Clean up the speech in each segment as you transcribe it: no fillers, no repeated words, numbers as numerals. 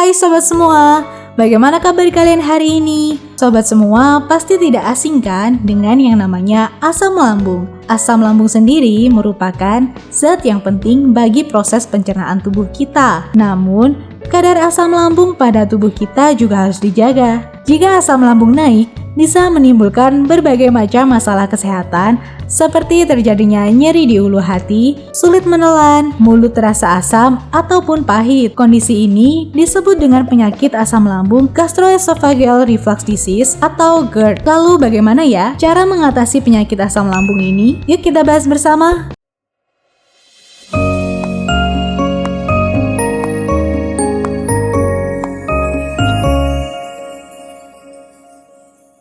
Hai sobat semua, bagaimana kabar kalian hari ini? Sobat semua pasti tidak asing kan dengan yang namanya asam lambung. Asam lambung sendiri merupakan zat yang penting bagi proses pencernaan tubuh kita. Namun, kadar asam lambung pada tubuh kita juga harus dijaga. Jika asam lambung naik, bisa menimbulkan berbagai macam masalah kesehatan seperti terjadinya nyeri di ulu hati, sulit menelan, mulut terasa asam, ataupun pahit. Kondisi ini disebut dengan penyakit asam lambung gastroesophageal reflux disease atau GERD. Lalu bagaimana ya cara mengatasi penyakit asam lambung ini? Yuk kita bahas bersama.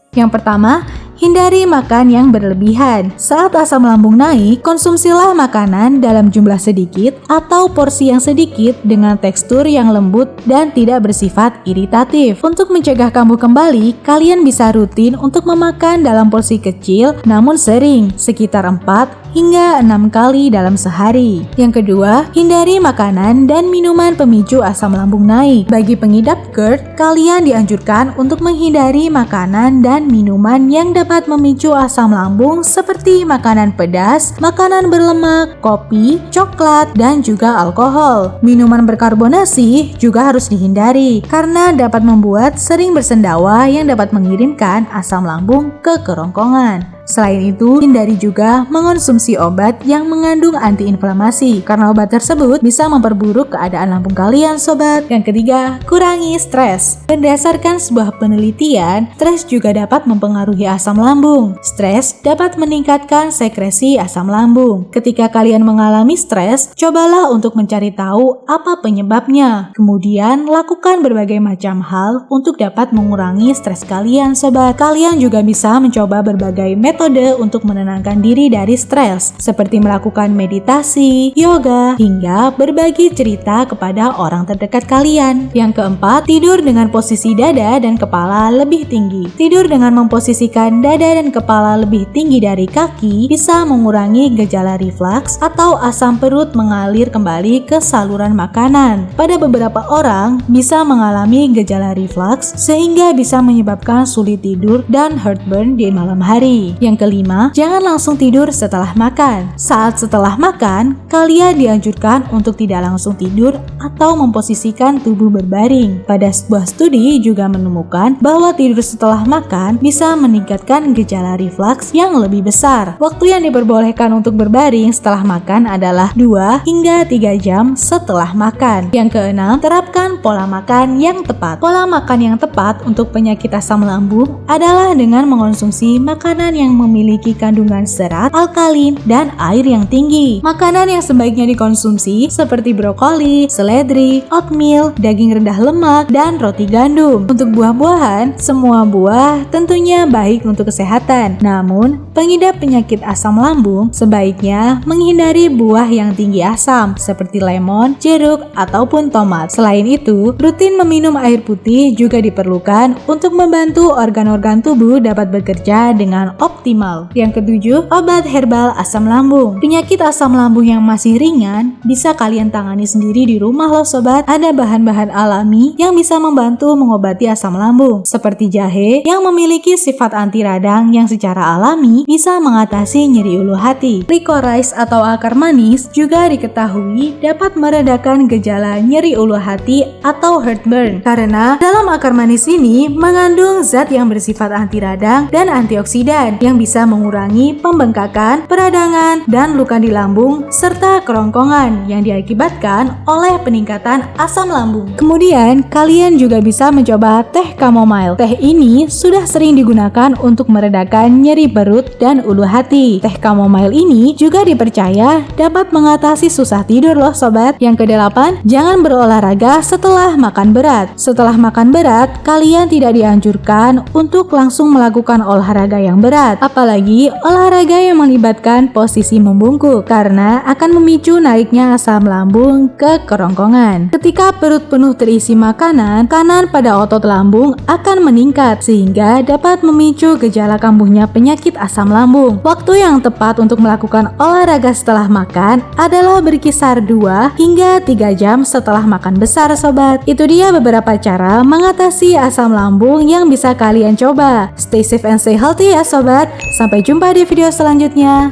Yang pertama, hindari makan yang berlebihan. Saat asam lambung naik, konsumsilah makanan dalam jumlah sedikit atau porsi yang sedikit dengan tekstur yang lembut dan tidak bersifat iritatif. Untuk mencegah kambuh kembali, kalian bisa rutin untuk memakan dalam porsi kecil namun sering, sekitar 4 hingga 6 kali dalam sehari. Yang kedua, hindari makanan dan minuman pemicu asam lambung naik. Bagi pengidap GERD, kalian dianjurkan untuk menghindari makanan dan minuman yang dapat memicu asam lambung seperti makanan pedas, makanan berlemak, kopi, coklat, dan juga alkohol. Minuman berkarbonasi juga harus dihindari karena dapat membuat sering bersendawa yang dapat mengirimkan asam lambung ke kerongkongan. Selain itu, hindari juga mengonsumsi obat yang mengandung antiinflamasi karena obat tersebut bisa memperburuk keadaan lambung kalian, sobat. Yang ketiga, kurangi stres. Berdasarkan sebuah penelitian, stres juga dapat mempengaruhi asam lambung. Stres dapat meningkatkan sekresi asam lambung. Ketika kalian mengalami stres, cobalah untuk mencari tahu apa penyebabnya. Kemudian, lakukan berbagai macam hal untuk dapat mengurangi stres kalian, sobat. Kalian juga bisa mencoba berbagai metode untuk menenangkan diri dari stres, seperti melakukan meditasi, yoga, hingga berbagi cerita kepada orang terdekat kalian. Yang keempat, tidur dengan posisi dada dan kepala lebih tinggi. Tidur dengan memposisikan dada dan kepala lebih tinggi dari kaki bisa mengurangi gejala reflux atau asam perut mengalir kembali ke saluran makanan. Pada beberapa orang bisa mengalami gejala reflux sehingga bisa menyebabkan sulit tidur dan heartburn di malam hari. Yang kelima, jangan langsung tidur setelah makan. Saat setelah makan, kalian dianjurkan untuk tidak langsung tidur atau memposisikan tubuh berbaring. Pada sebuah studi juga menemukan bahwa tidur setelah makan bisa meningkatkan gejala reflux yang lebih besar. Waktu yang diperbolehkan untuk berbaring setelah makan adalah 2 hingga 3 jam setelah makan. Yang keenam, terapkan pola makan yang tepat. Pola makan yang tepat untuk penyakit asam lambung adalah dengan mengonsumsi makanan yang memiliki kandungan serat, alkalin, dan air yang tinggi. Makanan yang sebaiknya dikonsumsi seperti brokoli, seledri, oatmeal, daging rendah lemak, dan roti gandum. Untuk buah-buahan, semua buah tentunya baik untuk kesehatan. Namun, pengidap penyakit asam lambung sebaiknya menghindari buah yang tinggi asam seperti lemon, jeruk, ataupun tomat. Selain itu, rutin meminum air putih juga diperlukan untuk membantu organ-organ tubuh dapat bekerja dengan optimal. Yang ketujuh, obat herbal asam lambung. Penyakit asam lambung yang masih ringan bisa kalian tangani sendiri di rumah loh, sobat. Ada bahan-bahan alami yang bisa membantu mengobati asam lambung seperti jahe yang memiliki sifat anti radang yang secara alami bisa mengatasi nyeri ulu hati. Licorice atau akar manis juga diketahui dapat meredakan gejala nyeri ulu hati atau heartburn karena dalam akar manis ini mengandung zat yang bersifat anti radang dan antioksidan yang bisa mengurangi pembengkakan, peradangan, dan luka di lambung serta kerongkongan yang diakibatkan oleh peningkatan asam lambung. Kemudian, kalian juga bisa mencoba teh chamomile. Teh ini sudah sering digunakan untuk meredakan nyeri perut dan ulu hati. Teh chamomile ini juga dipercaya dapat mengatasi susah tidur loh, sobat. Yang kedelapan, jangan berolahraga setelah makan berat. Setelah makan berat, kalian tidak dianjurkan untuk langsung melakukan olahraga yang berat. Apalagi olahraga yang melibatkan posisi membungkuk karena akan memicu naiknya asam lambung ke kerongkongan. Ketika perut penuh terisi makanan, tekanan pada otot lambung akan meningkat sehingga dapat memicu gejala kambuhnya penyakit asam lambung. Waktu yang tepat untuk melakukan olahraga setelah makan adalah berkisar 2 hingga 3 jam setelah makan besar sobat. Itu dia beberapa cara mengatasi asam lambung yang bisa kalian coba. Stay safe and stay healthy ya sobat. Sampai jumpa di video selanjutnya.